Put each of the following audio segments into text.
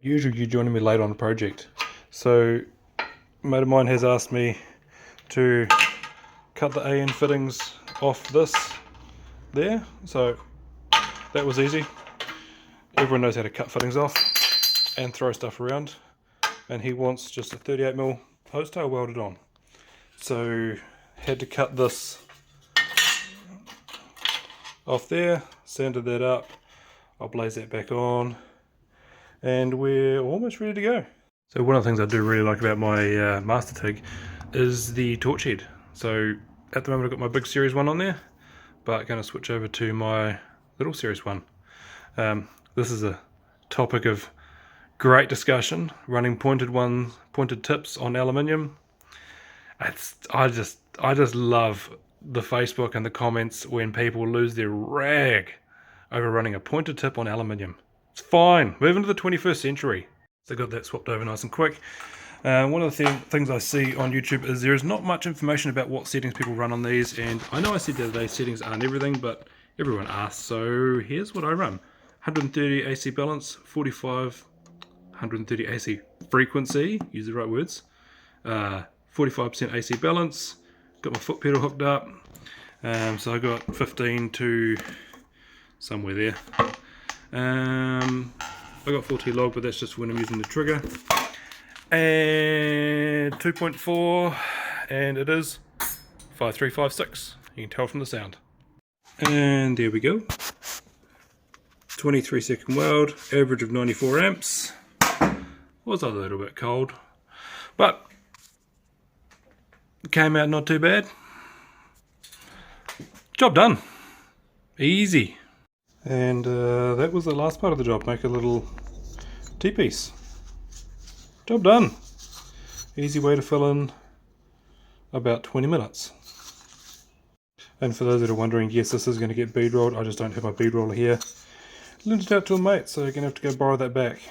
Usually you joining me late on the project. So a mate of mine has asked me to cut the AN fittings off this there. So that was easy. Everyone knows how to cut fittings off and throw stuff around. And he wants just a 38mm hose tail welded on. So had to cut this off there, sanded that up. I'll blaze that back on. And we're almost ready to go. So one of the things I do really like about my Master TIG is the torch head. So at the moment I've got my big Series 1 on there, but I'm going to switch over to my little Series 1. This is a topic of great discussion, running pointed tips on aluminium. I just love the Facebook and the comments when people lose their rag over running a pointed tip on aluminium. It's fine, moving to the 21st century. So I got that swapped over nice and quick. One of the things I see on YouTube is there is not much information about what settings people run on these, and I know I said the other day settings aren't everything, but everyone asks, so here's what I run. 130 AC balance, 45, 130 AC frequency, use the right words, 45% AC balance, got my foot pedal hooked up, so I got 15 to somewhere there. I got 4T log, but that's just when I'm using the trigger. And 2.4, and it is 5356. You can tell from the sound. And there we go. 23-second weld, average of 94 amps. Was a little bit cold, but came out not too bad. Job done. Easy. And that was the last part of the job, make a little T-piece. Job done. Easy way to fill in about 20 minutes. And for those that are wondering, yes, this is going to get bead rolled. I just don't have my bead roller here. Lent it out to a mate, so you're going to have to go borrow that back.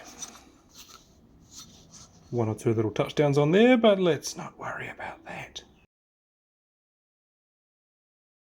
One or two little touchdowns on there, but let's not worry about that.